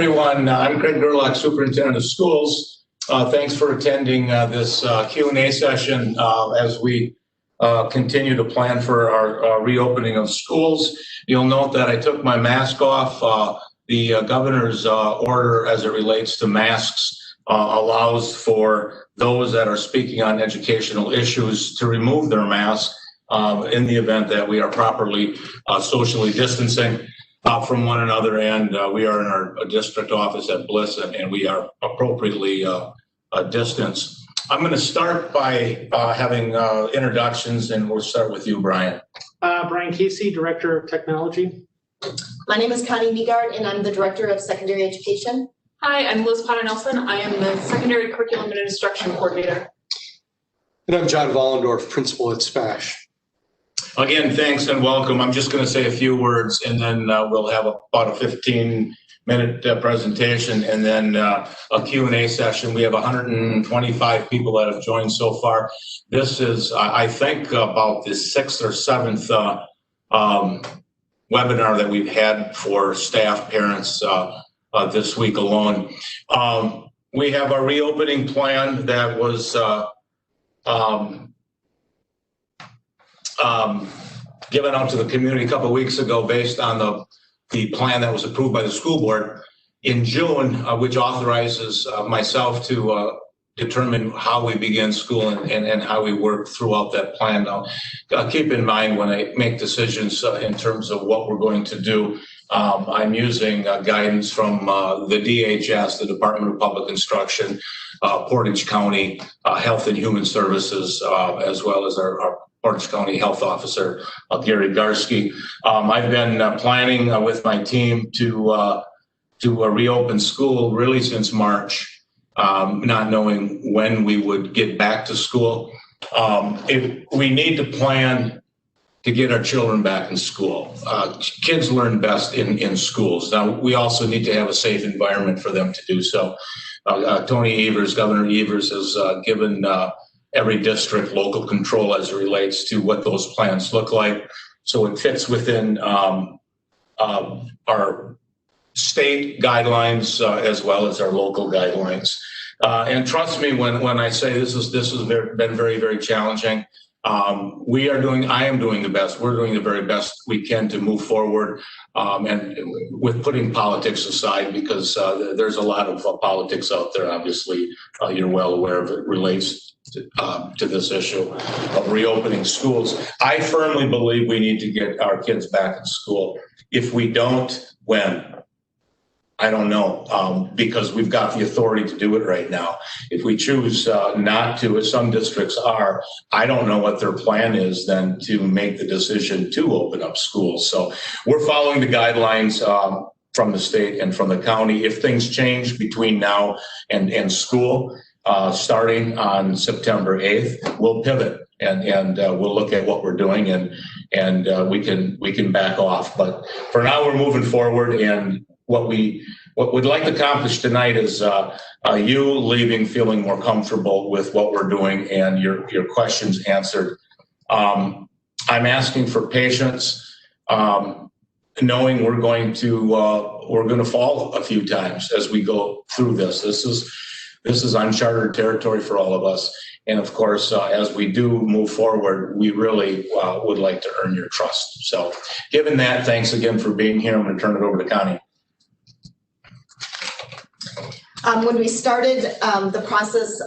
everyone. I'm Craig Gerlach, Superintendent of Schools. Thanks for attending this Q&A session as we continue to plan for our reopening of schools. You'll note that I took my mask off. The governor's order as it relates to masks allows for those that are speaking on educational issues to remove their mask in the event that we are properly socially distancing from one another, and we are in our district office at Bliss, and we are appropriately distanced. I'm going to start by having introductions, and we'll start with you, Brian. Brian Casey, Director of Technology. My name is Connie Meagard, and I'm the Director of Secondary Education. Hi, I'm Liz Potter-Nelson. I am the Secondary Curriculum and Instruction Coordinator. And I'm John Vollendorf, Principal at SPASH. Again, thanks and welcome. I'm just going to say a few words, and then we'll have about a 15-minute presentation, and then a Q&A session. We have 125 people that have joined so far. This is, I think, about the 6th or 7th webinar that we've had for staff, parents this week alone. We have a reopening plan that was given out to the community a couple of weeks ago based on the plan that was approved by the school board in June, which authorizes myself to determine how we begin school and how we work throughout that plan. Now, keep in mind when I make decisions in terms of what we're going to do, I'm using guidance from the DHS, the Department of Public Instruction, Portage County Health and Human Services, as well as our Portage County Health Officer, Gary Garski. I've been planning with my team to reopen school really since March, not knowing when we would get back to school. If we need to plan to get our children back in school. Kids learn best in schools. Now, we also need to have a safe environment for them to do so. Governor Evers has given every district local control as it relates to what those plans look like. So it fits within our state guidelines as well as our local guidelines. And trust me when I say this has been very, very challenging. I am doing the best. We're doing the very best we can to move forward, and with putting politics aside, because there's a lot of politics out there. Obviously, you're well aware of it relates to this issue of reopening schools. I firmly believe we need to get our kids back in school. If we don't, when? I don't know, because we've got the authority to do it right now. If we choose not to, as some districts are, I don't know what their plan is then to make the decision to open up schools. So we're following the guidelines from the state and from the county. If things change between now and school, starting on September 8th, we'll pivot and we'll look at what we're doing and we can back off. But for now, we're moving forward, and what we'd like to accomplish tonight is you leaving feeling more comfortable with what we're doing and your questions answered. I'm asking for patience, knowing we're going to fall a few times as we go through this. This is uncharted territory for all of us. And of course, as we do move forward, we really would like to earn your trust. So given that, thanks again for being here. I'm going to turn it over to Connie. When we started the process,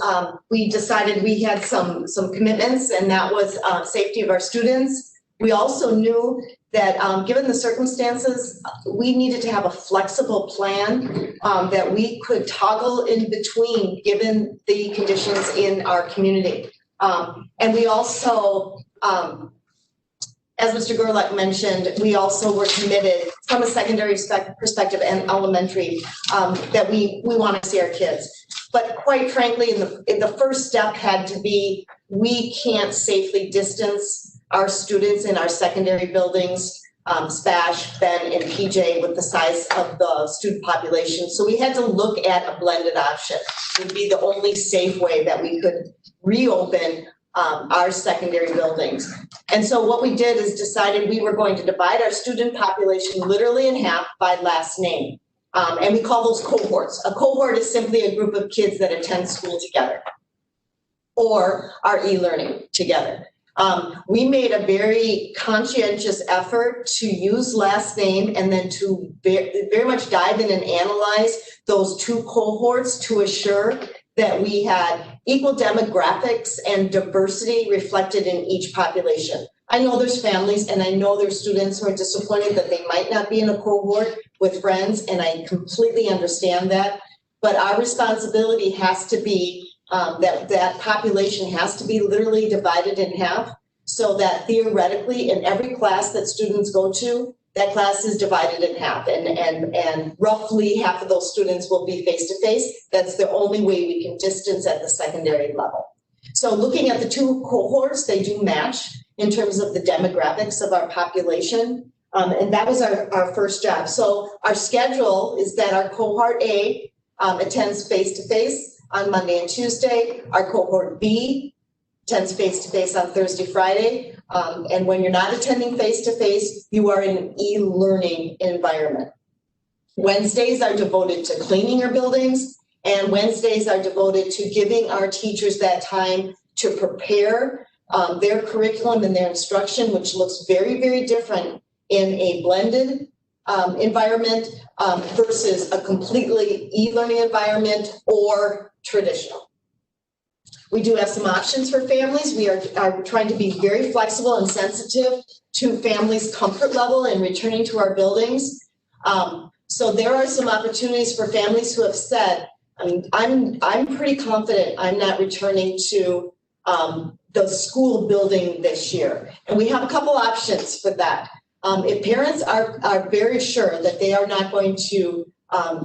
we decided we had some commitments, and that was safety of our students. We also knew that given the circumstances, we needed to have a flexible plan that we could toggle in between given the conditions in our community. And we also, as Mr. Gerlach mentioned, we also were committed from a secondary perspective and elementary that we want to see our kids. But quite frankly, the first step had to be, we can't safely distance our students in our secondary buildings, SPASH, Ben, and PJ, with the size of the student population. So we had to look at a blended option. It would be the only safe way that we could reopen our secondary buildings. And so what we did is decided we were going to divide our student population literally in half by last name. And we call those cohorts. A cohort is simply a group of kids that attend school together or are e-learning together. We made a very conscientious effort to use last name and then to very much dive in and analyze those two cohorts to assure that we had equal demographics and diversity reflected in each population. I know there's families and I know there's students who are disappointed that they might not be in a cohort with friends, and I completely understand that. But our responsibility has to be that population has to be literally divided in half, so that theoretically in every class that students go to, that class is divided in half, and roughly half of those students will be face-to-face. That's the only way we can distance at the secondary level. So looking at the two cohorts, they do match in terms of the demographics of our population. And that was our first job. So our schedule is that our cohort A attends face-to-face on Monday and Tuesday. Our cohort B attends face-to-face on Thursday, Friday. And when you're not attending face-to-face, you are in an e-learning environment. Wednesdays are devoted to cleaning our buildings, and Wednesdays are devoted to giving our teachers that time to prepare their curriculum and their instruction, which looks very, very different in a blended environment versus a completely e-learning environment or traditional. We do have some options for families. We are trying to be very flexible and sensitive to families' comfort level in returning to our buildings. So there are some opportunities for families who have said, I'm pretty confident I'm not returning to the school building this year. And we have a couple options for that. If parents are very sure that they are not going to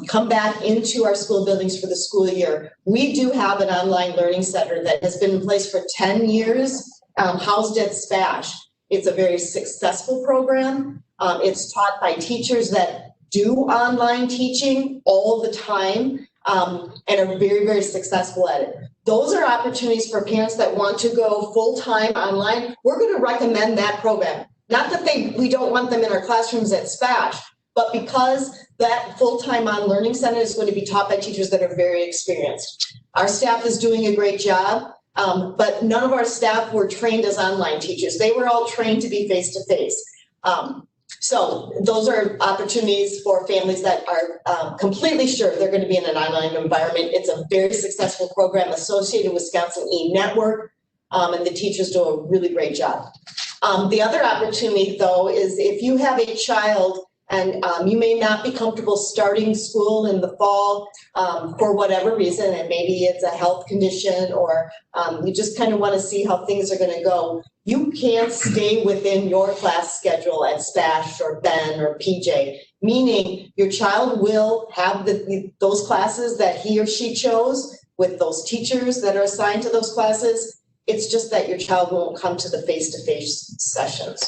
come back into our school buildings for the school year, we do have an online learning center that has been in place for 10 years, housed at SPASH. It's a very successful program. It's taught by teachers that do online teaching all the time and are very, very successful at it. Those are opportunities for parents that want to go full-time online. We're going to recommend that program. Not that we don't want them in our classrooms at SPASH, but because that full-time on learning center is going to be taught by teachers that are very experienced. Our staff is doing a great job, but none of our staff were trained as online teachers. They were all trained to be face-to-face. So those are opportunities for families that are completely sure they're going to be in an online environment. It's a very successful program associated with Wisconsin E-Network, and the teachers do a really great job. The other opportunity, though, is if you have a child and you may not be comfortable starting school in the fall for whatever reason, and maybe it's a health condition or you just kind of want to see how things are going to go, you can't stay within your class schedule at SPASH or Ben or PJ, meaning your child will have those classes that he or she chose with those teachers that are assigned to those classes. It's just that your child won't come to the face-to-face sessions.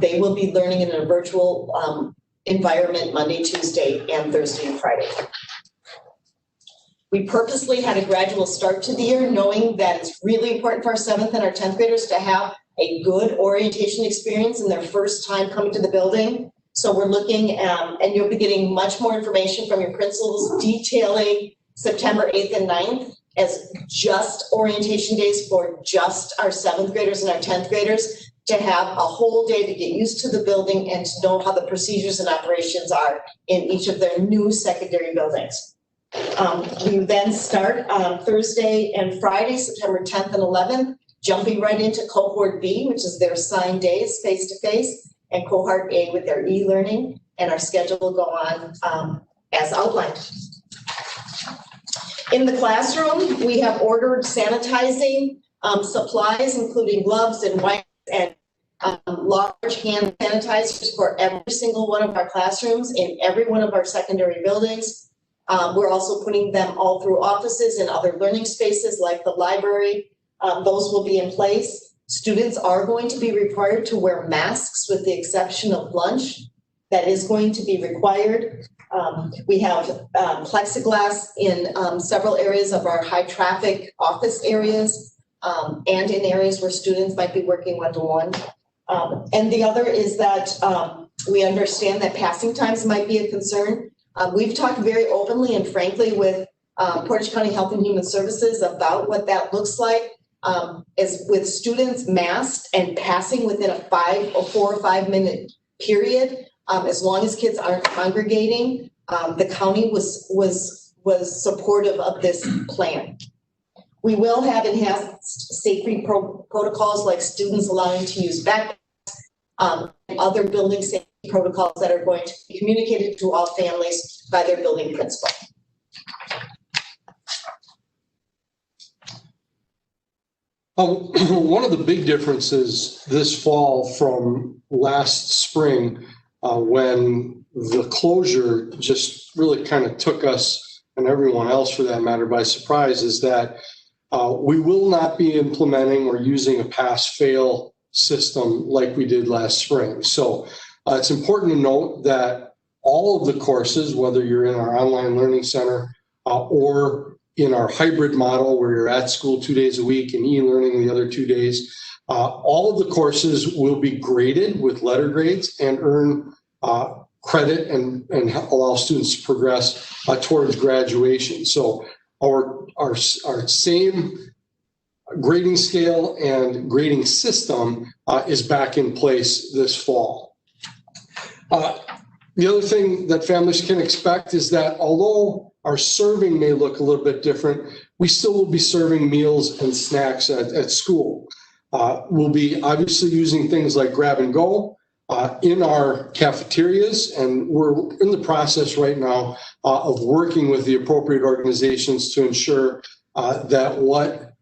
They will be learning in a virtual environment Monday, Tuesday, and Thursday and Friday. We purposely had a gradual start to the year, knowing that it's really important for our 7th and our 10th graders to have a good orientation experience in their first time coming to the building. So we're looking, and you'll be getting much more information from your principals detailing September 8th and 9th as just orientation days for just our 7th graders and our 10th graders, to have a whole day to get used to the building and to know how the procedures and operations are in each of their new secondary buildings. We then start on Thursday and Friday, September 10th and 11th, jumping right into cohort B, which is their assigned days face-to-face, and cohort A with their e-learning, and our schedule will go on as outlined. In the classroom, we have ordered sanitizing supplies, including gloves and wipes and large hand sanitizers for every single one of our classrooms in every one of our secondary buildings. We're also putting them all through offices and other learning spaces like the library. Those will be in place. Students are going to be required to wear masks with the exception of lunch. That is going to be required. We have plexiglass in several areas of our high traffic office areas and in areas where students might be working one-to-one. And the other is that we understand that passing times might be a concern. We've talked very openly and frankly with Portage County Health and Human Services about what that looks like. As with students masked and passing within a 4 or 5 minute period, as long as kids aren't congregating, the county was supportive of this plan. We will have enhanced safety protocols like students allowing to use backpacks, and other building safety protocols that are going to be communicated to all families by their building principal. One of the big differences this fall from last spring, when the closure just really kind of took us and everyone else for that matter by surprise, is that we will not be implementing or using a pass-fail system like we did last spring. So it's important to note that all of the courses, whether you're in our online learning center or in our hybrid model where you're at school 2 days a week and e-learning the other 2 days, all of the courses will be graded with letter grades and earn credit and allow students to progress towards graduation. So our same grading scale and grading system is back in place this fall. The other thing that families can expect is that although our serving may look a little bit different, we still will be serving meals and snacks at school. We'll be obviously using things like grab and go in our cafeterias, and we're in the process right now of working with the appropriate organizations to ensure that what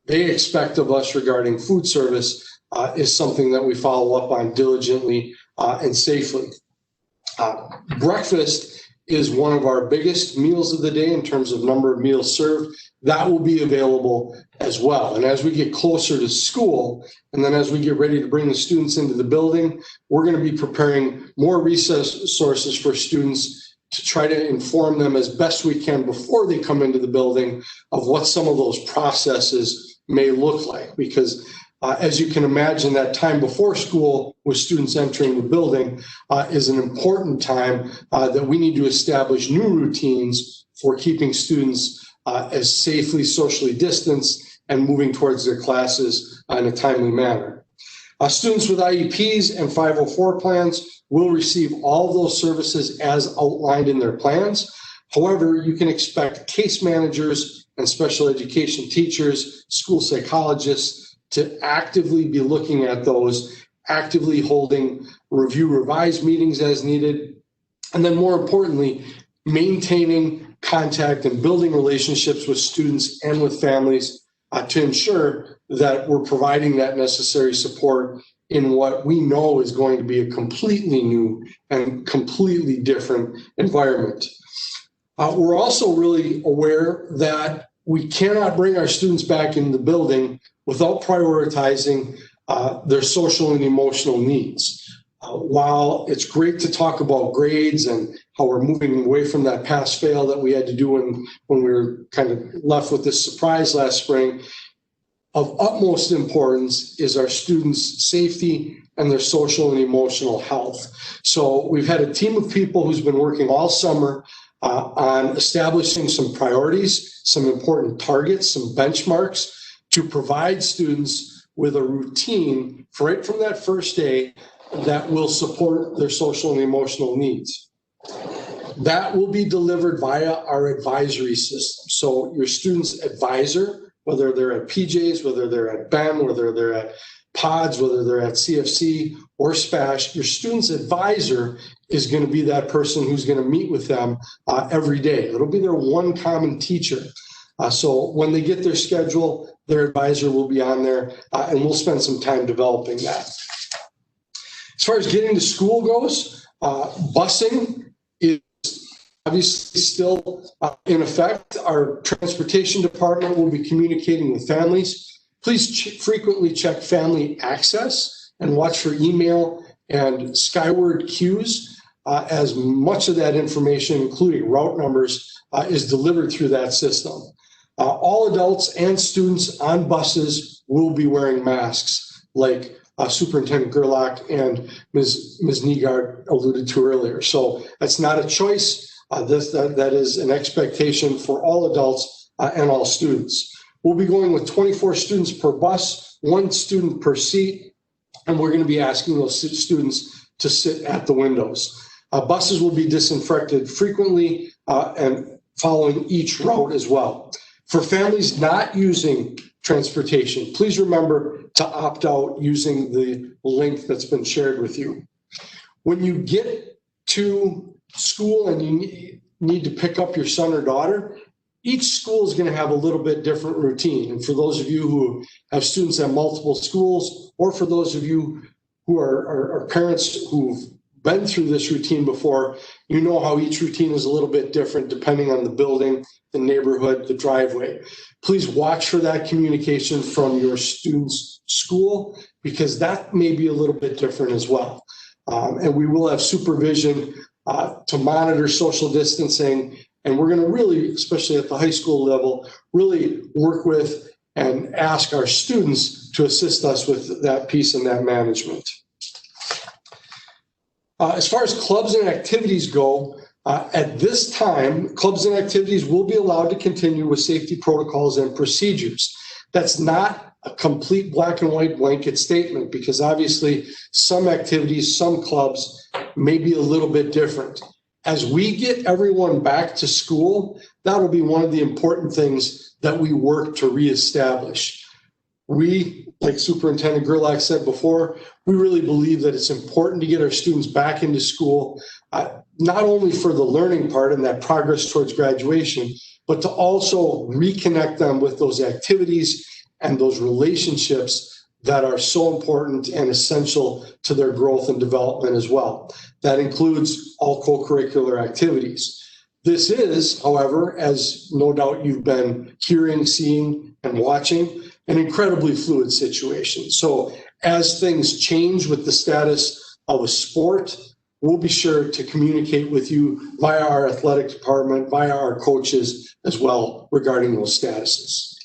they expect of us regarding food service is something that we follow up on diligently and safely. Breakfast is one of our biggest meals of the day in terms of number of meals served. That will be available as well. And as we get closer to school, and then as we get ready to bring the students into the building, we're going to be preparing more resources for students to try to inform them as best we can before they come into the building of what some of those processes may look like. Because as you can imagine, that time before school with students entering the building is an important time that we need to establish new routines for keeping students as safely socially distanced and moving towards their classes in a timely manner. Students with IEPs and 504 plans will receive all of those services as outlined in their plans. However, you can expect case managers and special education teachers, school psychologists, to actively be looking at those, actively holding review revise meetings as needed, and then more importantly, maintaining contact and building relationships with students and with families to ensure that we're providing that necessary support in what we know is going to be a completely new and completely different environment. We're also really aware that we cannot bring our students back in the building without prioritizing their social and emotional needs. While it's great to talk about grades and how we're moving away from that pass-fail that we had to do when we were kind of left with this surprise last spring, of utmost importance is our students' safety and their social and emotional health. So we've had a team of people who's been working all summer on establishing some priorities, some important targets, some benchmarks to provide students with a routine right from that first day that will support their social and emotional needs. That will be delivered via our advisory system. So your student's advisor, whether they're at PJs, whether they're at BEM, whether they're at PODS, whether they're at CFC or SPASH, your student's advisor is going to be that person who's going to meet with them every day. It'll be their one common teacher. So when they get their schedule, their advisor will be on there, and we'll spend some time developing that. As far as getting to school goes, busing is obviously still in effect. Our transportation department will be communicating with families. Please frequently check family access and watch for email and skyward cues, as much of that information, including route numbers, is delivered through that system. All adults and students on buses will be wearing masks, like Superintendent Gerlach and Ms. Nygaard alluded to earlier. So that's not a choice. That is an expectation for all adults and all students. We'll be going with 24 students per bus, 1 student per seat, and we're going to be asking those students to sit at the windows. Buses will be disinfected frequently and following each route as well. For families not using transportation, please remember to opt out using the link that's been shared with you. When you get to school and you need to pick up your son or daughter, each school is going to have a little bit different routine. And for those of you who have students at multiple schools, or for those of you who are parents who've been through this routine before, you know how each routine is a little bit different depending on the building, the neighborhood, the driveway. Please watch for that communication from your student's school, because that may be a little bit different as well. And we will have supervision to monitor social distancing. And we're going to really, especially at the high school level, really work with and ask our students to assist us with that piece and that management. As far as clubs and activities go, at this time, clubs and activities will be allowed to continue with safety protocols and procedures. That's not a complete black and white blanket statement, because obviously some activities, some clubs may be a little bit different. As we get everyone back to school, that'll be one of the important things that we work to reestablish. We, like Superintendent Gerlach said before, we really believe that it's important to get our students back into school, not only for the learning part and that progress towards graduation, but to also reconnect them with those activities and those relationships that are so important and essential to their growth and development as well. That includes all co-curricular activities. This is, however, as no doubt you've been hearing, seeing, and watching, an incredibly fluid situation. So as things change with the status of a sport, we'll be sure to communicate with you via our athletic department, via our coaches as well regarding those statuses.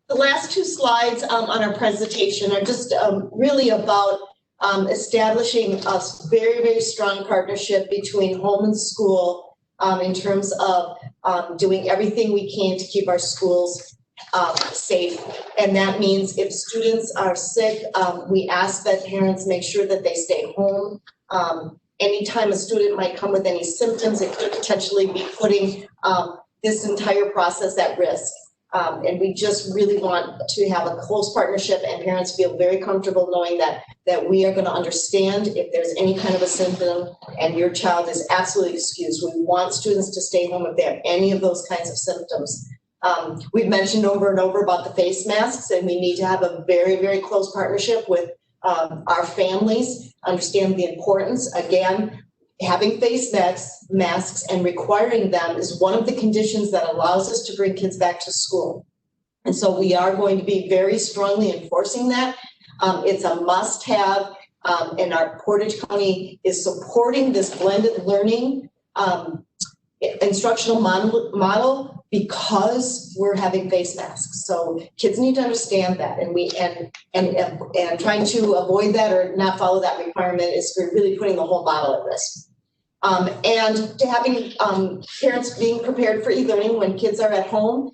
The last 2 slides on our presentation are just really about establishing a very, very strong partnership between home and school in terms of doing everything we can to keep our schools safe. And that means if students are sick, we ask that parents make sure that they stay home. Anytime a student might come with any symptoms, it could potentially be putting this entire process at risk. And we just really want to have a close partnership, and parents feel very comfortable knowing that we are going to understand if there's any kind of a symptom, and your child is absolutely excused. We want students to stay home if they have any of those kinds of symptoms. We've mentioned over and over about the face masks, and we need to have a very, very close partnership with our families, understand the importance. Again, having face masks and requiring them is one of the conditions that allows us to bring kids back to school. And so we are going to be very strongly enforcing that. It's a must-have, and our Portage County is supporting this blended learning instructional model because we're having face masks. So kids need to understand that, and trying to avoid that or not follow that requirement is really putting the whole model at risk. And to having parents being prepared for e-learning when kids are at home.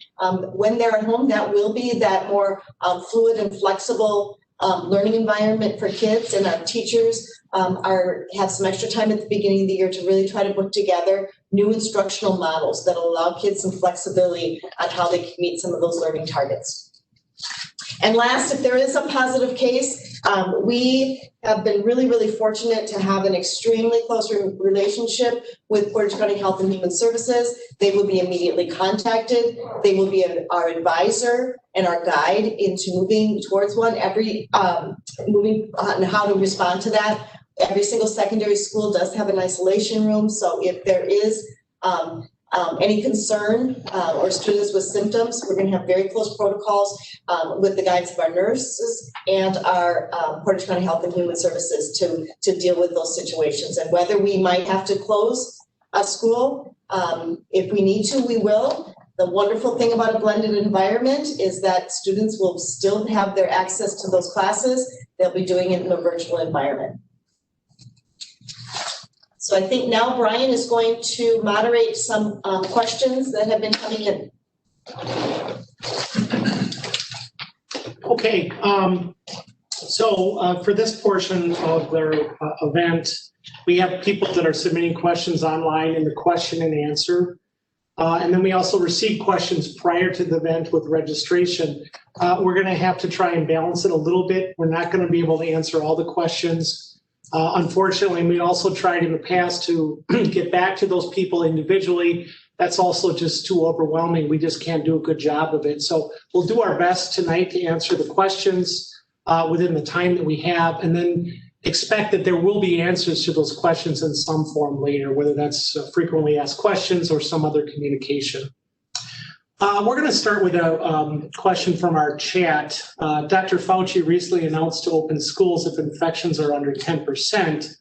When they're at home, that will be that more fluid and flexible learning environment for kids, and our teachers have some extra time at the beginning of the year to really try to put together new instructional models that allow kids some flexibility on how they can meet some of those learning targets. And last, if there is a positive case, we have been really, really fortunate to have an extremely close relationship with Portage County Health and Human Services. They will be immediately contacted. They will be our advisor and our guide into moving towards one, moving on how to respond to that. Every single secondary school does have an isolation room, so if there is any concern or students with symptoms, we're going to have very close protocols with the guidance of our nurses and our Portage County Health and Human Services to deal with those situations. And whether we might have to close a school, if we need to, we will. The wonderful thing about a blended environment is that students will still have their access to those classes. They'll be doing it in a virtual environment. So I think now Brian is going to moderate some questions that have been coming in. Okay, so for this portion of their event, we have people that are submitting questions online in the question and answer. And then we also receive questions prior to the event with registration. We're going to have to try and balance it a little bit. We're not going to be able to answer all the questions. Unfortunately, we also tried in the past to get back to those people individually. That's also just too overwhelming. We just can't do a good job of it. So we'll do our best tonight to answer the questions within the time that we have, and then expect that there will be answers to those questions in some form later, whether that's frequently asked questions or some other communication. We're going to start with a question from our chat. Dr. Fauci recently announced to open schools if infections are under 10%.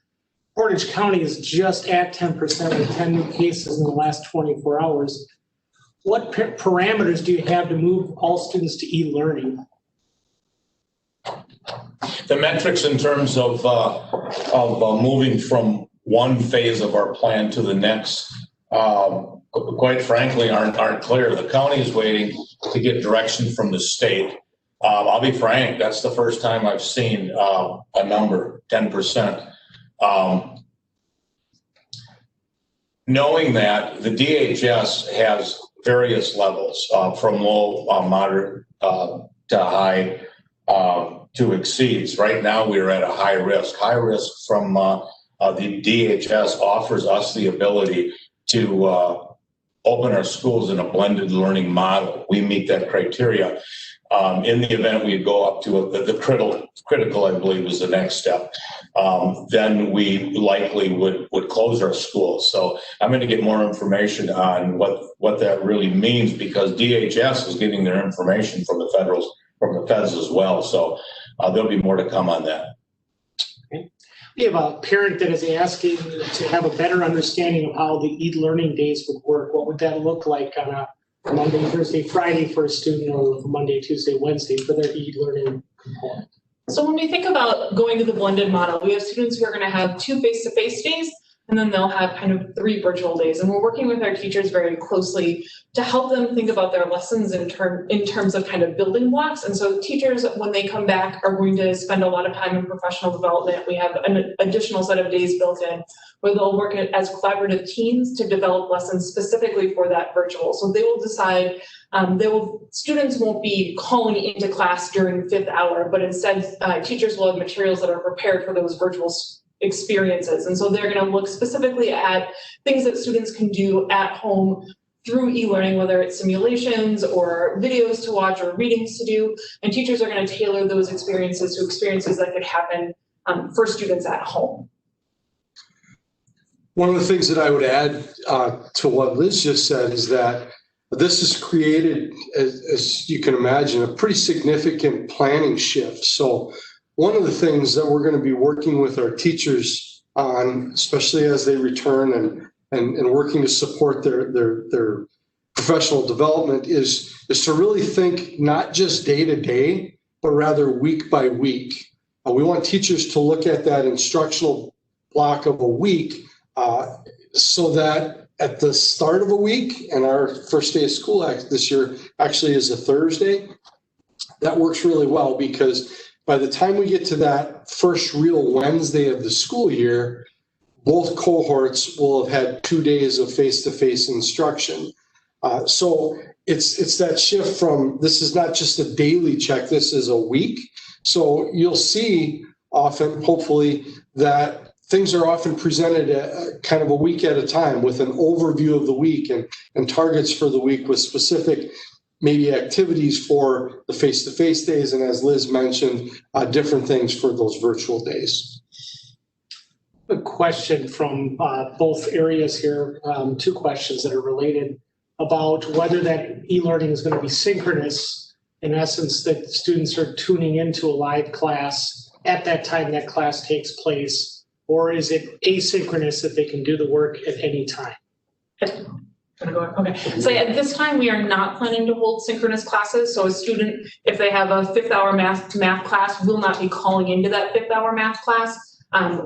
Portage County is just at 10% with 10 new cases in the last 24 hours. What parameters do you have to move all students to e-learning? The metrics in terms of moving from one phase of our plan to the next, quite frankly, aren't clear. The county is waiting to get direction from the state. I'll be frank, that's the first time I've seen a number, 10%. Knowing that the DHS has various levels from low, moderate to high to exceeds. Right now, we're at a high risk. High risk from the DHS offers us the ability to open our schools in a blended learning model. We meet that criteria. In the event we go up to the critical, I believe, is the next step. Then we likely would close our schools. So I'm going to get more information on what that really means, because DHS is getting their information from the feds as well. So there'll be more to come on that. Okay. We have a parent that is asking to have a better understanding of how the e-learning days would work. What would that look like on a Monday, Thursday, Friday for a student, or Monday, Tuesday, Wednesday for their e-learning component? So when we think about going to the blended model, we have students who are going to have 2 face-to-face days, and then they'll have kind of 3 virtual days. And we're working with our teachers very closely to help them think about their lessons in terms of kind of building blocks. And so teachers, when they come back, are going to spend a lot of time in professional development. We have an additional set of days built in where they'll work as collaborative teams to develop lessons specifically for that virtual. So they will decide, students won't be calling into class during the 5th hour, but instead teachers will have materials that are prepared for those virtual experiences. And so they're going to look specifically at things that students can do at home through e-learning, whether it's simulations or videos to watch or readings to do. And teachers are going to tailor those experiences to experiences that could happen for students at home. One of the things that I would add to what Liz just said is that this has created, as you can imagine, a pretty significant planning shift. So one of the things that we're going to be working with our teachers on, especially as they return and working to support their professional development, is to really think not just day to day, but rather week by week. We want teachers to look at that instructional block of a week so that at the start of a week, and our first day of school this year actually is a Thursday, that works really well, because by the time we get to that first real Wednesday of the school year, both cohorts will have had 2 days of face-to-face instruction. So it's that shift from, this is not just a daily check, this is a week. So you'll see often, hopefully, that things are often presented kind of a week at a time with an overview of the week and targets for the week with specific maybe activities for the face-to-face days, and as Liz mentioned, different things for those virtual days. A question from both areas here, 2 questions that are related about whether that e-learning is going to be synchronous, in essence, that students are tuning into a live class at that time that class takes place, or is it asynchronous that they can do the work at any time? Okay, so at this time, we are not planning to hold synchronous classes. So a student, if they have a 5th hour math class, will not be calling into that 5th hour math class.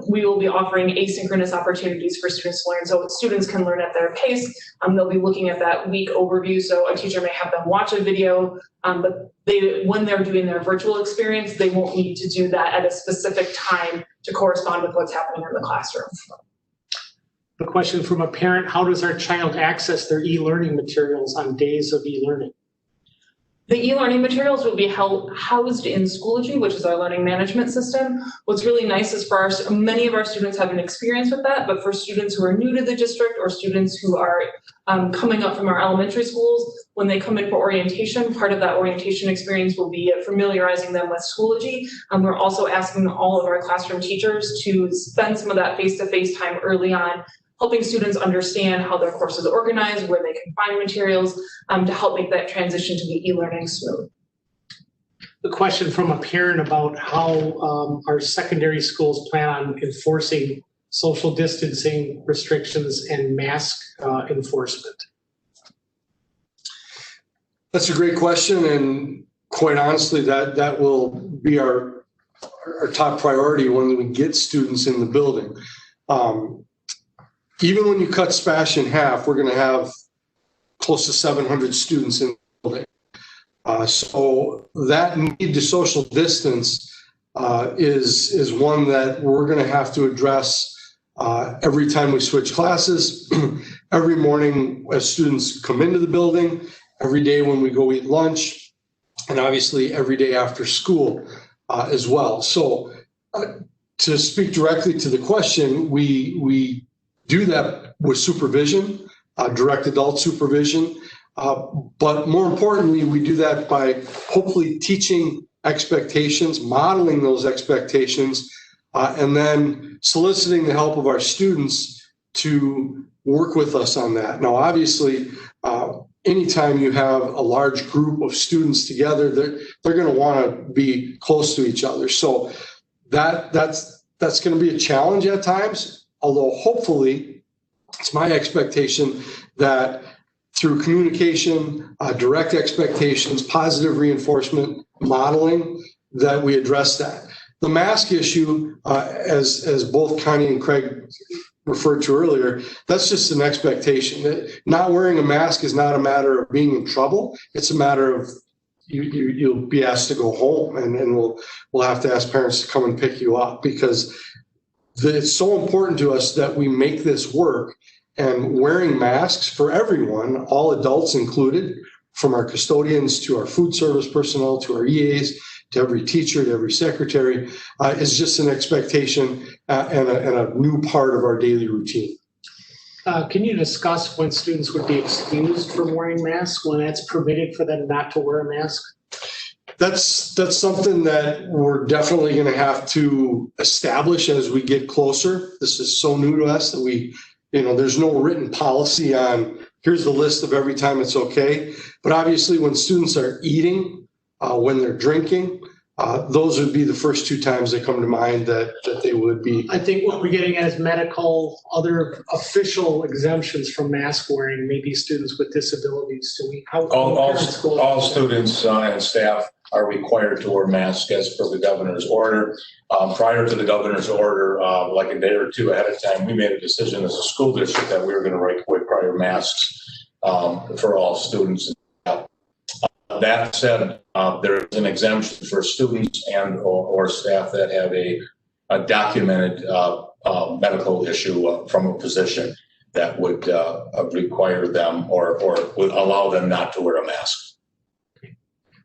We will be offering asynchronous opportunities for students to learn, so students can learn at their pace. They'll be looking at that week overview, so a teacher may have them watch a video, but when they're doing their virtual experience, they won't need to do that at a specific time to correspond with what's happening in the classroom. A question from a parent: how does our child access their e-learning materials on days of e-learning? The e-learning materials will be housed in Schoology, which is our learning management system. What's really nice is many of our students have an experience with that, but for students who are new to the district or students who are coming up from our elementary schools, when they come in for orientation, part of that orientation experience will be familiarizing them with Schoology. We're also asking all of our classroom teachers to spend some of that face-to-face time early on, helping students understand how their course is organized, where they can find materials, to help make that transition to the e-learning smooth. A question from a parent about how our secondary schools plan on enforcing social distancing restrictions and mask enforcement. That's a great question, and quite honestly, that will be our top priority when we get students in the building. Even when you cut SPASH in half, we're going to have close to 700 students in the building. So that need to social distance is one that we're going to have to address every time we switch classes, every morning as students come into the building, every day when we go eat lunch, and obviously every day after school as well. So to speak directly to the question, we do that with supervision, direct adult supervision. But more importantly, we do that by hopefully teaching expectations, modeling those expectations, and then soliciting the help of our students to work with us on that. Now, obviously, anytime you have a large group of students together, they're going to want to be close to each other. So that's going to be a challenge at times. Although hopefully, it's my expectation that through communication, direct expectations, positive reinforcement, modeling, that we address that. The mask issue, as both Connie and Craig referred to earlier, that's just an expectation. Not wearing a mask is not a matter of being in trouble. It's a matter of you'll be asked to go home, and we'll have to ask parents to come and pick you up, because it's so important to us that we make this work. And wearing masks for everyone, all adults included, from our custodians to our food service personnel to our EAs to every teacher to every secretary, is just an expectation and a new part of our daily routine. Can you discuss when students would be excused from wearing masks, when that's permitted for them not to wear a mask? That's something that we're definitely going to have to establish as we get closer. This is so new to us that there's no written policy on here's the list of every time it's okay. But obviously when students are eating, when they're drinking, those would be the first two times that come to mind that they would be. I think what we're getting at is medical, other official exemptions from mask wearing, maybe students with disabilities. All students and staff are required to wear masks as per the governor's order. Prior to the governor's order, like a day or two ahead of time, we made a decision as a school district that we were going to require masks for all students. That said, there is an exemption for students and or staff that have a documented medical issue from a physician that would require them or would allow them not to wear a mask.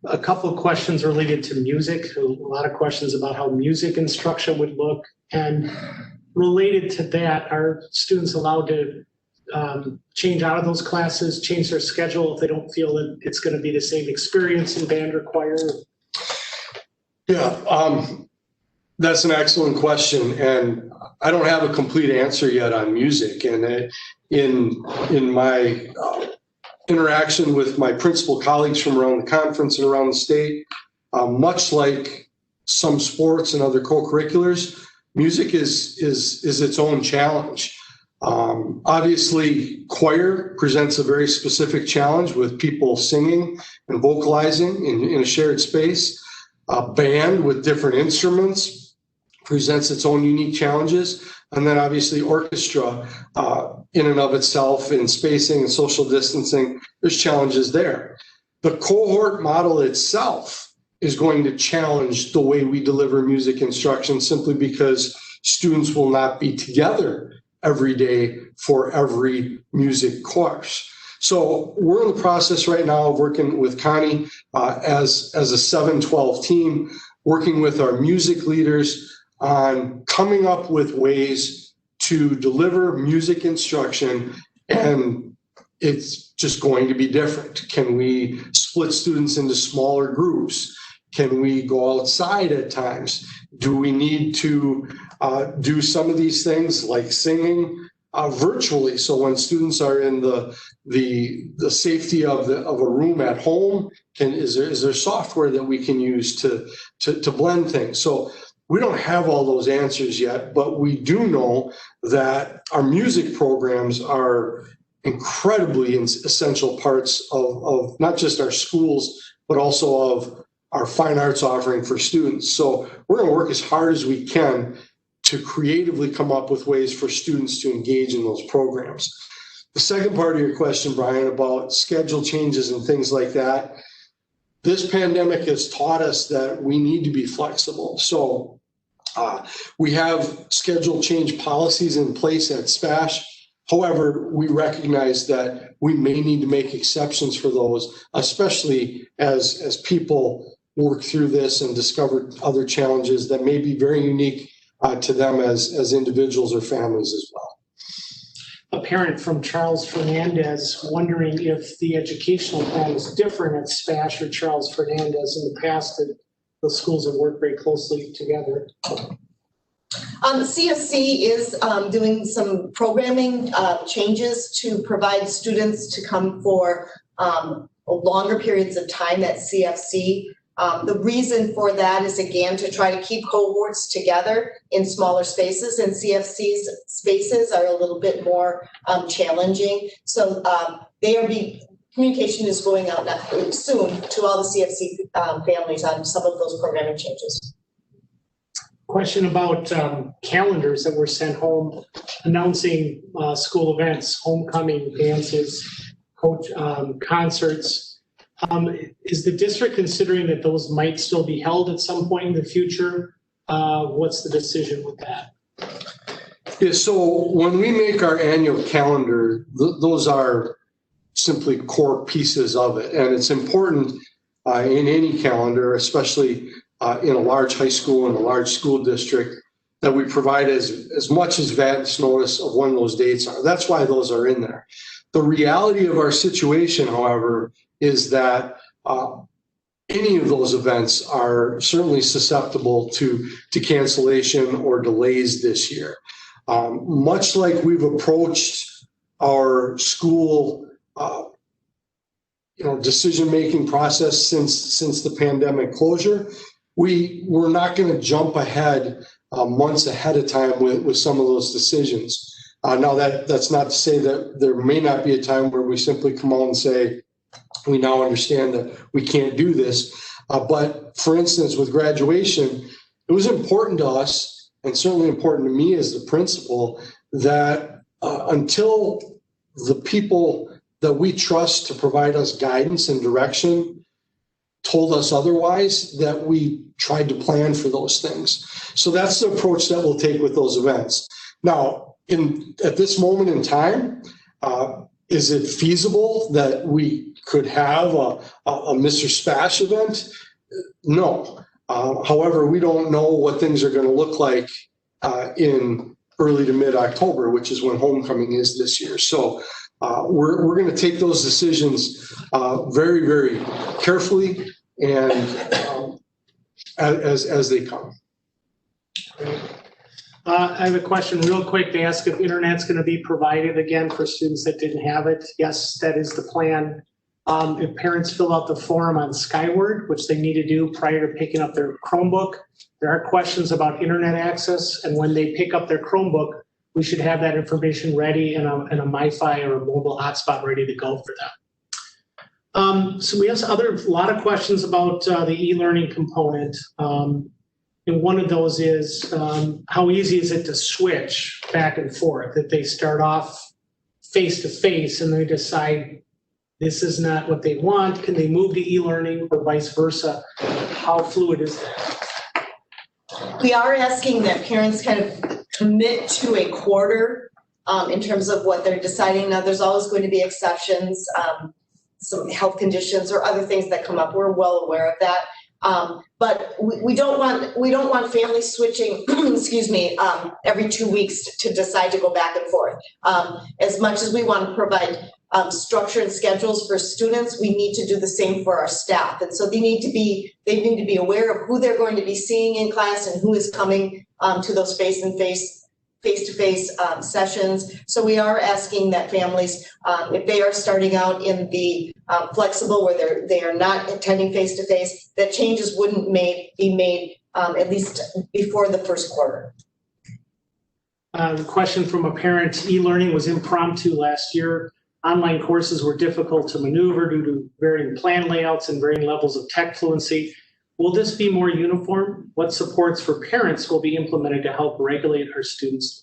A couple of questions related to music. A lot of questions about how music instruction would look. And related to that, are students allowed to change out of those classes, change their schedule if they don't feel that it's going to be the same experience in band or choir? Yeah, that's an excellent question. And I don't have a complete answer yet on music. And in my interaction with my principal colleagues from around the conference and around the state, much like some sports and other co-curriculars, music is its own challenge. Obviously, choir presents a very specific challenge with people singing and vocalizing in a shared space. Band with different instruments, presents its own unique challenges. And then obviously orchestra in and of itself, in spacing and social distancing, there's challenges there. The cohort model itself is going to challenge the way we deliver music instruction, simply because students will not be together every day for every music course. So we're in the process right now of working with Connie as a 7-12 team, working with our music leaders on coming up with ways to deliver music instruction, and it's just going to be different. Can we split students into smaller groups? Can we go outside at times? Do we need to do some of these things like singing virtually? So when students are in the safety of a room at home, is there software that we can use to blend things? So we don't have all those answers yet, but we do know that our music programs are incredibly essential parts of not just our schools, but also of our fine arts offering for students. So we're going to work as hard as we can to creatively come up with ways for students to engage in those programs. The second part of your question, Brian, about schedule changes and things like that, this pandemic has taught us that we need to be flexible. So we have schedule change policies in place at SPASH. However, we recognize that we may need to make exceptions for those, especially as people work through this and discover other challenges that may be very unique to them as individuals or families as well. A parent from Charles Fernandez wondering if the educational plan is different at SPASH or Charles Fernandez. In the past, that the schools have worked very closely together. CFC is doing some programming changes to provide students to come for longer periods of time at CFC. The reason for that is, again, to try to keep cohorts together in smaller spaces, and CFC's spaces are a little bit more challenging. So communication is going out soon to all the CFC families on some of those programming changes. Question about calendars that were sent home announcing school events, homecoming, dances, concerts. Is the district considering that those might still be held at some point in the future? What's the decision with that? Yeah, so when we make our annual calendar, those are simply core pieces of it. And it's important in any calendar, especially in a large high school and a large school district, that we provide as much advance notice of when those dates are. That's why those are in there. The reality of our situation, however, is that any of those events are certainly susceptible to cancellation or delays this year. Much like we've approached our school decision-making process since the pandemic closure, we're not going to jump ahead months ahead of time with some of those decisions. Now that's not to say that there may not be a time where we simply come out and say, we now understand that we can't do this. But for instance, with graduation, it was important to us, and certainly important to me as the principal, that until the people that we trust to provide us guidance and direction told us otherwise, that we tried to plan for those things. So that's the approach that we'll take with those events. Now, at this moment in time, is it feasible that we could have a Mr. Spash event? No. However, we don't know what things are going to look like in early to mid-October, which is when homecoming is this year. So we're going to take those decisions very, very carefully and as they come. I have a question real quick to ask if internet's going to be provided again for students that didn't have it. Yes, that is the plan. If parents fill out the form on Skyward, which they need to do prior to picking up their Chromebook, there are questions about internet access, and when they pick up their Chromebook, we should have that information ready and a MiFi or a mobile hotspot ready to go for them. So we have a lot of questions about the e-learning component. And one of those is how easy is it to switch back and forth? If they start off face-to-face and they decide this is not what they want, can they move to e-learning or vice versa? How fluid is that? We are asking that parents kind of commit to a quarter in terms of what they're deciding. Now, there's always going to be exceptions, some health conditions or other things that come up. We're well aware of that. But we don't want families switching, excuse me, every 2 weeks to decide to go back and forth. As much as we want to provide structure and schedules for students, we need to do the same for our staff. And so they need to be aware of who they're going to be seeing in class and who is coming to those face-to-face sessions. So we are asking that families, if they are starting out in the flexible where they are not attending face-to-face, that changes wouldn't be made at least before the first quarter. The question from a parent, e-learning was impromptu last year. Online courses were difficult to maneuver due to varying plan layouts and varying levels of tech fluency. Will this be more uniform? What supports for parents will be implemented to help regulate our students'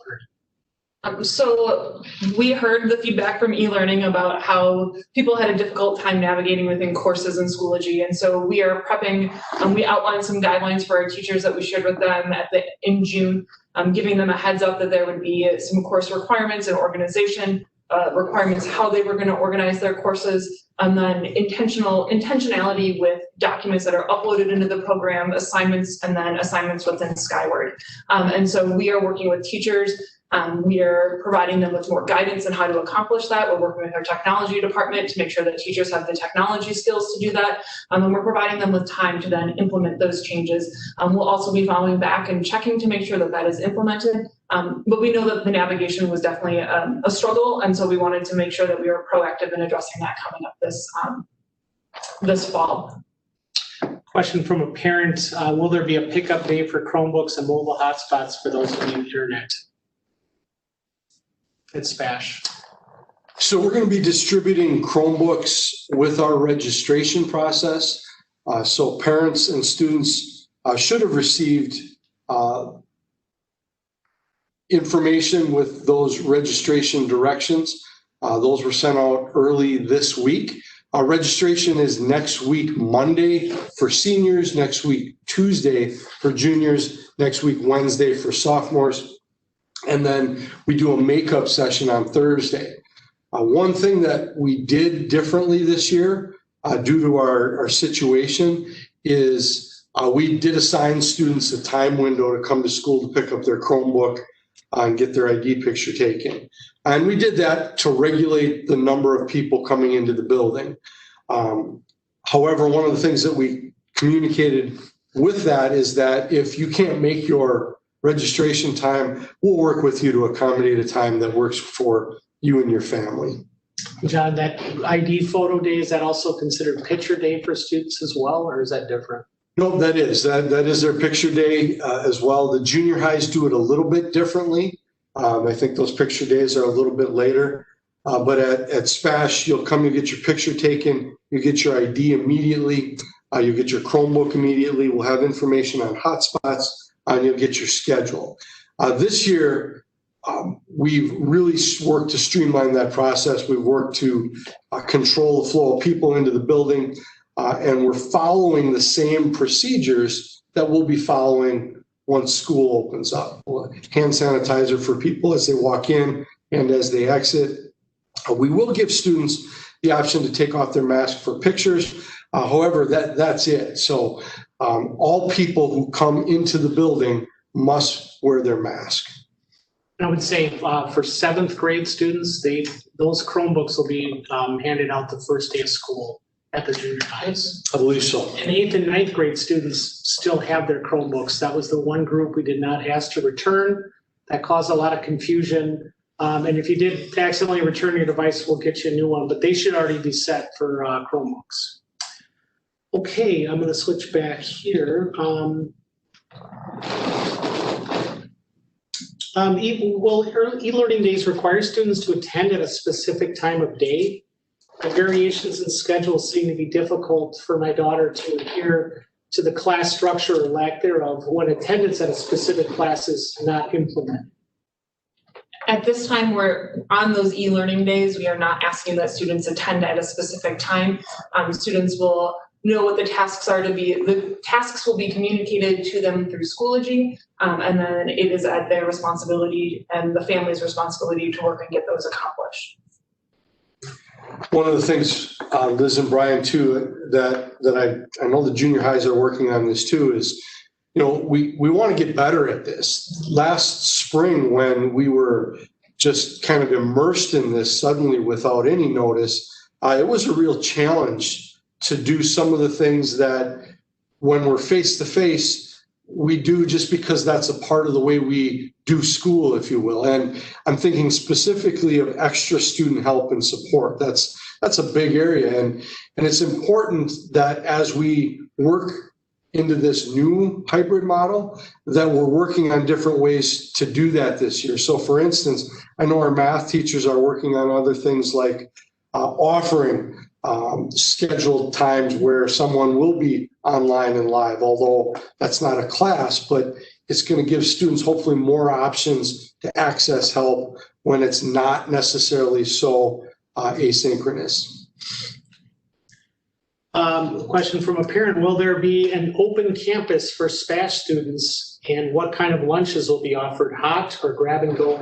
learning? So we heard the feedback from e-learning about how people had a difficult time navigating within courses in Schoology. And so we are prepping, we outlined some guidelines for our teachers that we shared with them in June, giving them a heads up that there would be some course requirements and organization requirements, how they were going to organize their courses, and then intentionality with documents that are uploaded into the program, assignments, and then assignments within Skyward. And so we are working with teachers. We are providing them with more guidance on how to accomplish that. We're working with our technology department to make sure that teachers have the technology skills to do that. And we're providing them with time to then implement those changes. We'll also be following back and checking to make sure that that is implemented. But we know that the navigation was definitely a struggle. And so we wanted to make sure that we were proactive in addressing that coming up this fall. Question from a parent, will there be a pickup day for Chromebooks and mobile hotspots for those who need internet? It's SPASH. So we're going to be distributing Chromebooks with our registration process. So parents and students should have received information with those registration directions. Those were sent out early this week. Our registration is next week, Monday for seniors, next week, Tuesday for juniors, next week, Wednesday for sophomores. And then we do a makeup session on Thursday. One thing that we did differently this year due to our situation is we did assign students a time window to come to school to pick up their Chromebook and get their ID picture taken. And we did that to regulate the number of people coming into the building. However, one of the things that we communicated with that is that if you can't make your registration time, we'll work with you to accommodate a time that works for you and your family. John, that ID photo day, is that also considered picture day for students as well, or is that different? No, that is their picture day as well. The junior highs do it a little bit differently. I think those picture days are a little bit later. But at SPASH, you'll come, you get your picture taken, you get your ID immediately, you get your Chromebook immediately. We'll have information on hotspots, and you'll get your schedule. This year, we've really worked to streamline that process. We've worked to control the flow of people into the building, and we're following the same procedures that we'll be following once school opens up. Hand sanitizer for people as they walk in and as they exit. We will give students the option to take off their mask for pictures. However, that's it. So all people who come into the building must wear their mask. I would say for 7th grade students, those Chromebooks will be handed out the first day of school at the junior highs. I believe so. And 8th and 9th grade students still have their Chromebooks. That was the one group we did not ask to return. That caused a lot of confusion. And if you did accidentally return your device, we'll get you a new one, but they should already be set for Chromebooks. Okay, I'm going to switch back here. Will e-learning days require students to attend at a specific time of day? The variations in schedule seem to be difficult for my daughter to adhere to the class structure or lack thereof when attendance at a specific class is not implemented? At this time, we're on those e-learning days. We are not asking that students attend at a specific time. Students will know what the tasks are to be. The tasks will be communicated to them through Schoology, and then it is at their responsibility and the family's responsibility to work and get those accomplished. One of the things, Liz and Brian, too, that I know the junior highs are working on this too, is, you know, we want to get better at this. Last spring, when we were just kind of immersed in this suddenly without any notice, it was a real challenge to do some of the things that when we're face to face, we do just because that's a part of the way we do school, if you will. And I'm thinking specifically of extra student help and support. That's a big area. And it's important that as we work into this new hybrid model, that we're working on different ways to do that this year. So for instance, I know our math teachers are working on other things like offering scheduled times where someone will be online and live, although that's not a class, but it's going to give students hopefully more options to access help when it's not necessarily so asynchronous. Question from a parent, will there be an open campus for SPASH students, and what kind of lunches will be offered, hot or grab and go?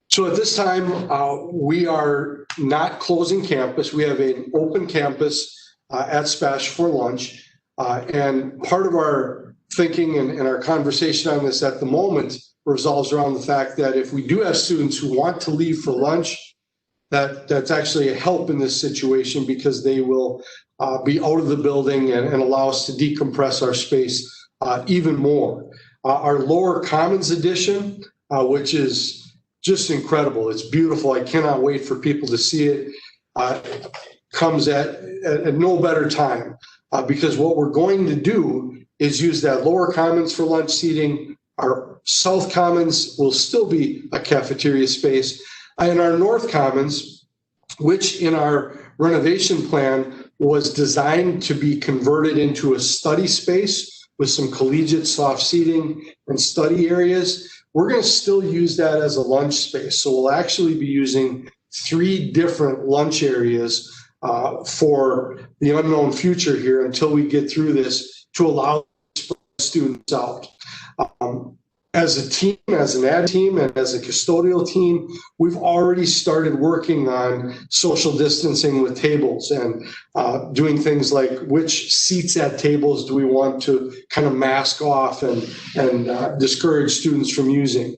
So at this time, we are not closing campus. We have an open campus at SPASH for lunch. And part of our thinking and our conversation on this at the moment revolves around the fact that if we do have students who want to leave for lunch, that's actually a help in this situation, because they will be out of the building and allow us to decompress our space even more. Our lower commons edition, which is just incredible. It's beautiful. I cannot wait for people to see it. Comes at no better time, because what we're going to do is use that lower commons for lunch seating. Our south commons will still be a cafeteria space. And our north commons, which in our renovation plan was designed to be converted into a study space with some collegiate soft seating and study areas, we're going to still use that as a lunch space. So we'll actually be using 3 different lunch areas for the unknown future here until we get through this, to allow students out. As a team, as an ad team, and as a custodial team, we've already started working on social distancing with tables and doing things like which seats at tables do we want to kind of mask off and discourage students from using.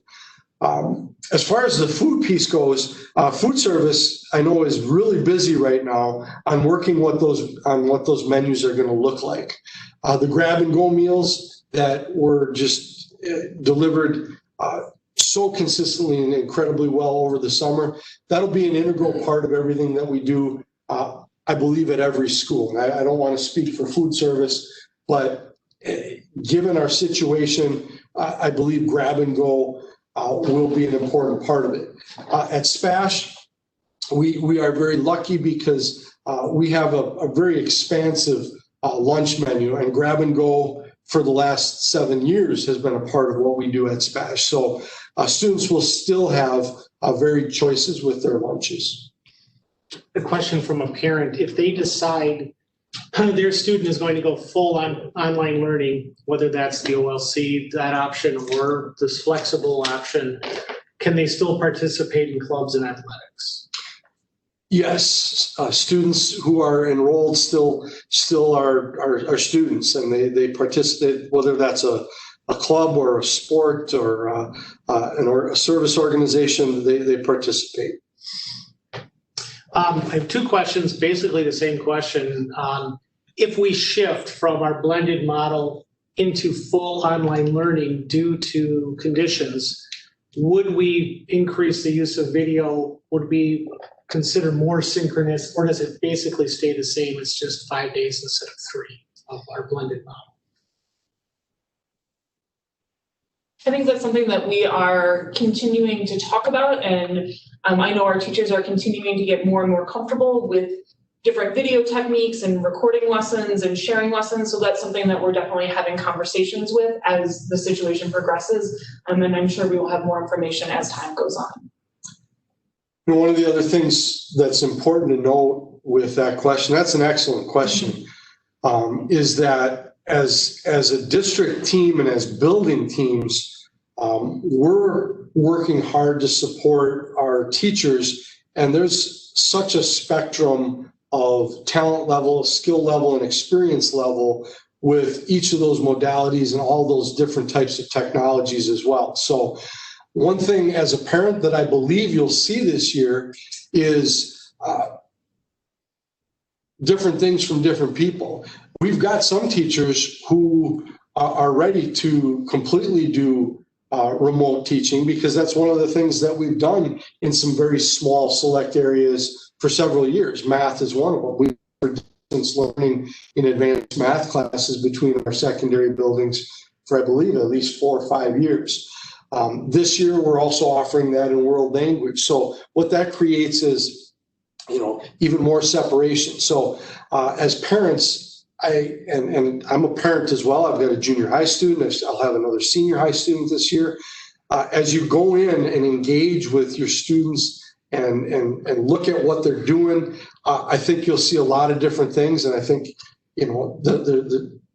As far as the food piece goes, food service, I know, is really busy right now on working what those menus are going to look like. The grab and go meals that were just delivered so consistently and incredibly well over the summer, that'll be an integral part of everything that we do, I believe, at every school. And I don't want to speak for food service, but given our situation, I believe grab and go will be an important part of it. At SPASH, we are very lucky because we have a very expansive lunch menu, and grab and go for the last 7 years has been a part of what we do at SPASH. So students will still have varied choices with their lunches. A question from a parent, if they decide their student is going to go full on online learning, whether that's the OLC, that option, or this flexible option, can they still participate in clubs and athletics? Yes, students who are enrolled still are students, and they participate, whether that's a club or a sport or a service organization, they participate. I have 2 questions, basically the same question. If we shift from our blended model into full online learning due to conditions, would we increase the use of video? Would we consider more synchronous, or does it basically stay the same? It's just 5 days instead of 3 of our blended model. I think that's something that we are continuing to talk about, and I know our teachers are continuing to get more and more comfortable with different video techniques and recording lessons and sharing lessons. So that's something that we're definitely having conversations with as the situation progresses. And I'm sure we will have more information as time goes on. You know, one of the other things that's important to note with that question, that's an excellent question, is that as a district team and as building teams, we're working hard to support our teachers, and there's such a spectrum of talent level, skill level, and experience level with each of those modalities and all those different types of technologies as well. So one thing as a parent that I believe you'll see this year is different things from different people. We've got some teachers who are ready to completely do remote teaching, because that's one of the things that we've done in some very small select areas for several years. Math is one of them. We've been distance learning in advanced math classes between our secondary buildings for, I believe, at least 4 or 5 years. This year, we're also offering that in world language. So what that creates is, you know, even more separation. So as parents, and I'm a parent as well. I've got a junior high student. I'll have another senior high student this year. As you go in and engage with your students and look at what they're doing, I think you'll see a lot of different things. And I think, you know,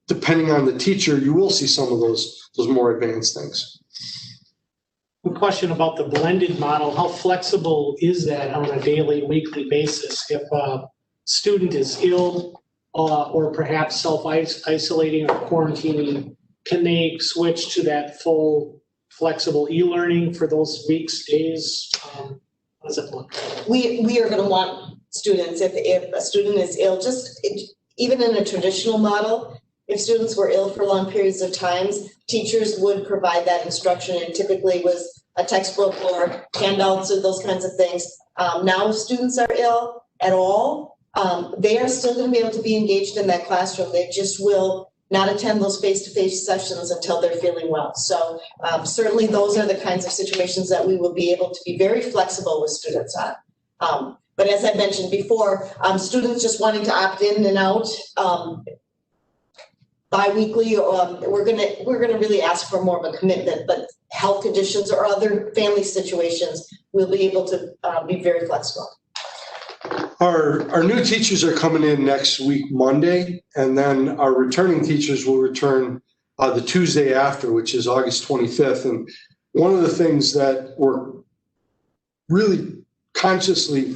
depending on the teacher, you will see some of those more advanced things. A question about the blended model. How flexible is that on a daily, weekly basis? If a student is ill or perhaps self-isolating or quarantining, can they switch to that full flexible e-learning for those weeks, days? How does it look? We are going to want students, if a student is ill, even in a traditional model, if students were ill for long periods of times, teachers would provide that instruction, and typically was a textbook or handouts or those kinds of things. Now, if students are ill at all, they are still going to be able to be engaged in that classroom. They just will not attend those face-to-face sessions until they're feeling well. So certainly those are the kinds of situations that we will be able to be very flexible with students on. But as I mentioned before, students just wanting to opt in and out bi-weekly, we're gonna really ask for more of a commitment, but health conditions or other family situations, we'll be able to be very flexible. Our new teachers are coming in next week, Monday, and then our returning teachers will return the Tuesday after, which is August 25th. And one of the things that we're really consciously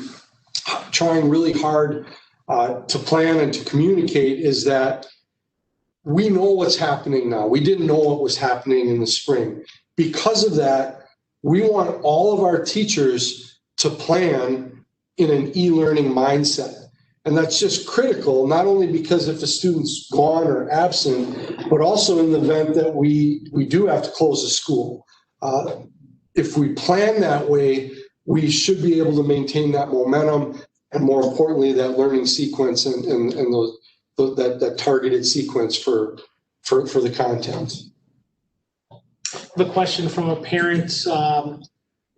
trying really hard to plan and to communicate is that we know what's happening now. We didn't know what was happening in the spring. Because of that, we want all of our teachers to plan in an e-learning mindset. And that's just critical, not only because if a student's gone or absent, but also in the event that we do have to close the school. If we plan that way, we should be able to maintain that momentum and, more importantly, that learning sequence and that targeted sequence for the content. The question from a parent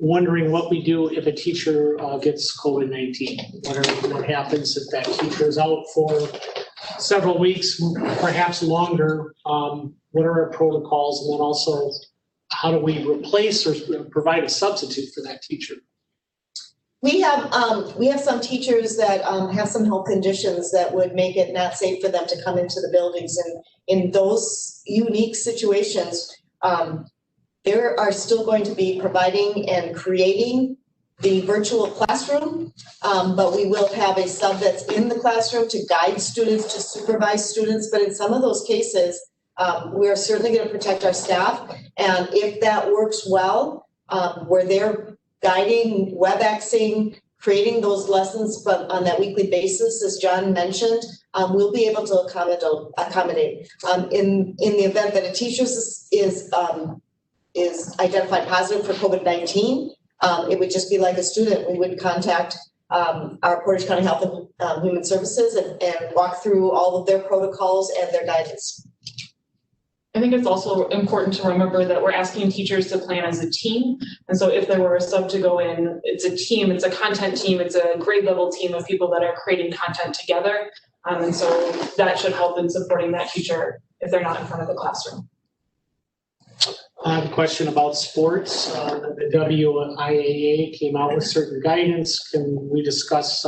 wondering what we do if a teacher gets COVID-19. What happens if that teacher is out for several weeks, perhaps longer? What are our protocols? And then also, how do we replace or provide a substitute for that teacher? We have some teachers that have some health conditions that would make it not safe for them to come into the buildings. And in those unique situations, there are still going to be providing and creating the virtual classroom, but we will have a sub that's in the classroom to guide students, to supervise students. But in some of those cases, we're certainly going to protect our staff. And if that works well, where they're guiding, WebExing, creating those lessons, but on that weekly basis, as John mentioned, we'll be able to accommodate. In the event that a teacher is identified positive for COVID-19, it would just be like a student. We would contact our Portage County Health and Human Services and walk through all of their protocols and their guidance. I think it's also important to remember that we're asking teachers to plan as a team. And so if there were a sub to go in, it's a team, it's a content team, it's a grade level team of people that are creating content together. And so that should help in supporting that teacher if they're not in front of the classroom. I have a question about sports. The WIAA came out with certain guidance. Can we discuss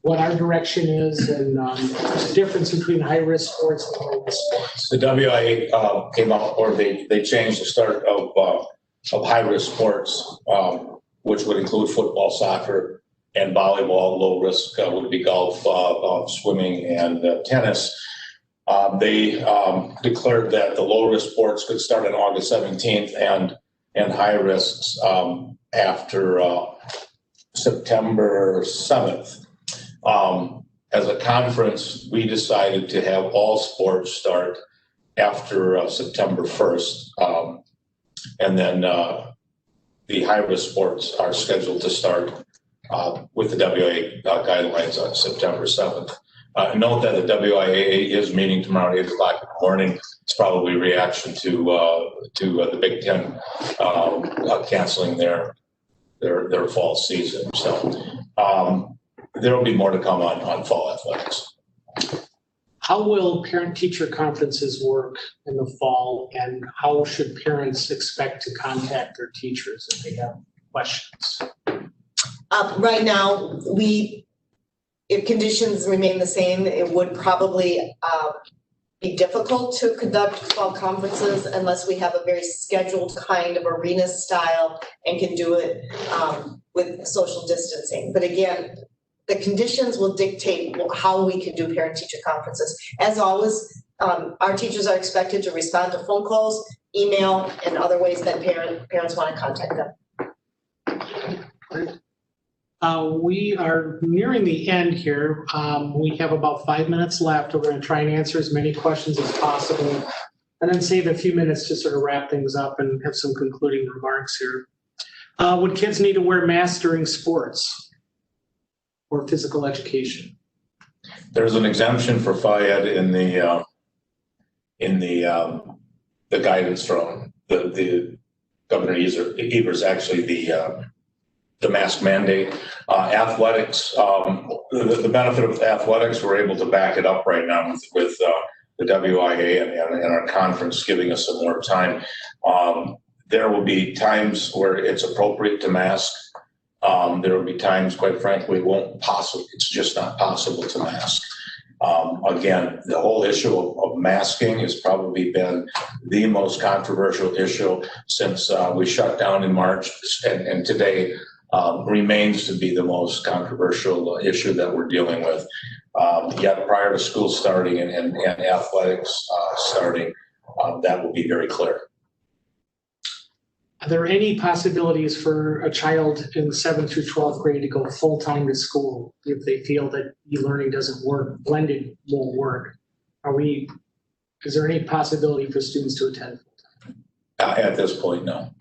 what our direction is and the difference between high-risk sports and low-risk sports? The WIA came out, or they changed the start of high-risk sports, which would include football, soccer, and volleyball. Low risk would be golf, swimming, and tennis. They declared that the low-risk sports could start on August 17th and high risks after September 7th. As a conference, we decided to have all sports start after September 1st. And then the high-risk sports are scheduled to start with the WIA guidelines on September 7th. Note that the WIAA is meeting tomorrow at 8 o'clock in the morning. It's probably reaction to the Big Ten canceling their fall season. So there will be more to come on fall athletics. How will parent-teacher conferences work in the fall, and how should parents expect to contact their teachers if they have questions? Right now, if conditions remain the same, it would probably be difficult to conduct fall conferences unless we have a very scheduled kind of arena style and can do it with social distancing. But again, the conditions will dictate how we can do parent-teacher conferences. As always, our teachers are expected to respond to phone calls, email, and other ways that parents want to contact them. Great. We are nearing the end here. We have about 5 minutes left. We're going to try and answer as many questions as possible and then save a few minutes to sort of wrap things up and have some concluding remarks here. Would kids need to wear masks during sports or physical education? There's an exemption for FIED in the guidance from the Governor Evers, actually the mask mandate. Athletics, the benefit of athletics, we're able to back it up right now with the WIA and our conference giving us some more time. There will be times where it's appropriate to mask. There will be times, quite frankly, it's just not possible to mask. Again, the whole issue of masking has probably been the most controversial issue since we shut down in March, and today remains to be the most controversial issue that we're dealing with. Yet prior to school starting and athletics starting, that will be very clear. Are there any possibilities for a child in 7th through 12th grade to go full-time to school if they feel that e-learning doesn't work, blended won't work? Is there any possibility for students to attend full-time? At this point, no.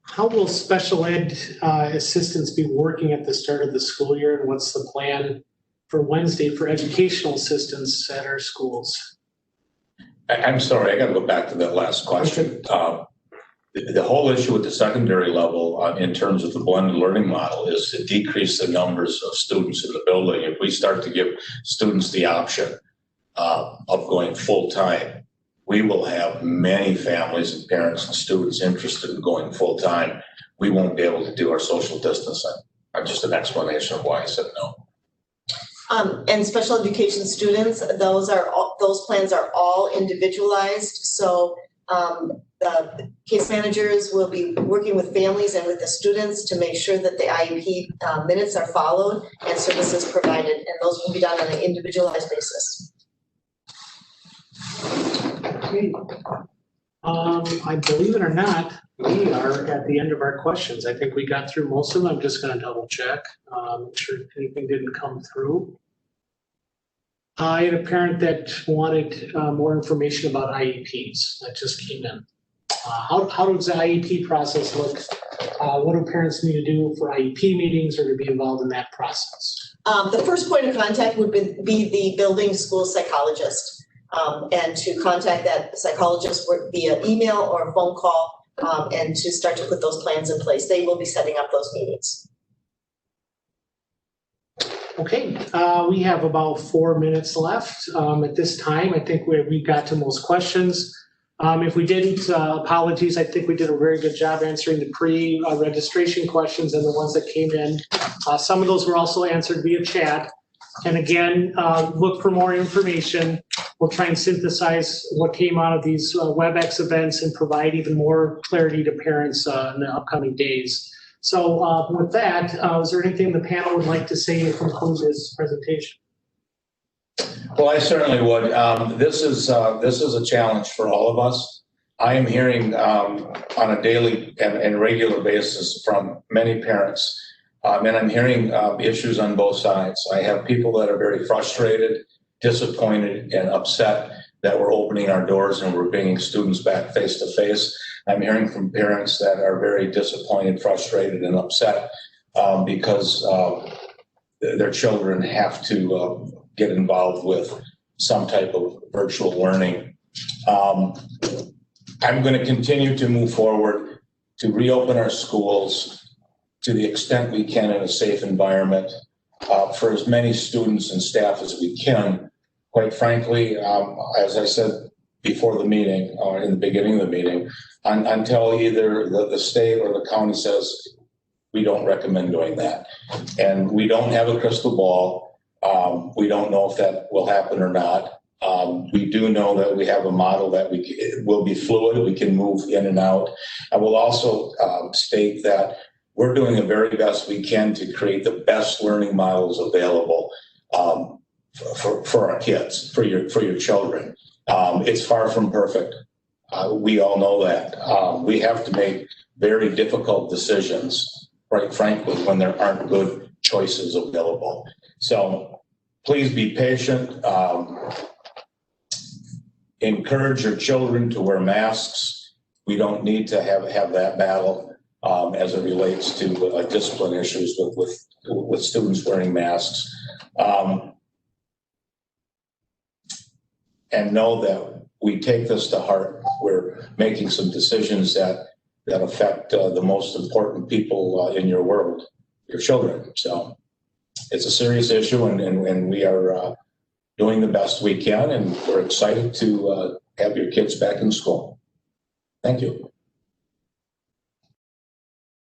How will special ed assistants be working at the start of the school year, and what's the plan for Wednesday for educational assistants at our schools? I'm sorry, I got to go back to that last question. The whole issue with the secondary level in terms of the blended learning model is to decrease the numbers of students in the building. If we start to give students the option of going full-time, we will have many families and parents and students interested in going full-time. We won't be able to do our social distancing. Just an explanation of why I said no. And special education students, those plans are all individualized. So the case managers will be working with families and with the students to make sure that the IEP minutes are followed and services provided, and those will be done on an individualized basis. Okay. I believe it or not, we are at the end of our questions. I think we got through most of them. I'm just going to double check. Make sure anything didn't come through. I had a parent that wanted more information about IEPs that just came in. How does the IEP process look What do parents need to do for IEP meetings or to be involved in that process? The first point of contact would be the building school psychologist. And to contact that psychologist via email or a phone call, and to start to put those plans in place. They will be setting up those meetings. Okay, we have about 4 minutes left. At this time, I think we got to most questions. If we didn't, apologies. I think we did a very good job answering the pre-registration questions and the ones that came in. Some of those were also answered via chat. And again, look for more information. We'll try and synthesize what came out of these WebEx events and provide even more clarity to parents in the upcoming days. So with that, is there anything the panel would like to say to conclude this presentation? Well, I certainly would. This is a challenge for all of us. I am hearing on a daily and regular basis from many parents, and I'm hearing issues on both sides. I have people that are very frustrated, disappointed, and upset that we're opening our doors and we're bringing students back face to face. I'm hearing from parents that are very disappointed, frustrated, and upset because their children have to get involved with some type of virtual learning. I'm going to continue to move forward to reopen our schools to the extent we can in a safe environment for as many students and staff as we can. Quite frankly, as I said before the meeting, or in the beginning of the meeting, until either the state or the county says we don't recommend doing that. And we don't have a crystal ball. We don't know if that will happen or not. We do know that we have a model that will be fluid. We can move in and out. I will also state that we're doing the very best we can to create the best learning models available for our kids, for your children. It's far from perfect. We all know that. We have to make very difficult decisions, quite frankly, when there aren't good choices available. So please be patient. Encourage your children to wear masks. We don't need to have that battle as it relates to discipline issues with students wearing masks. And know that we take this to heart. We're making some decisions that affect the most important people in your world, your children. So it's a serious issue, and we are doing the best we can, and we're excited to have your kids back in school. Thank you.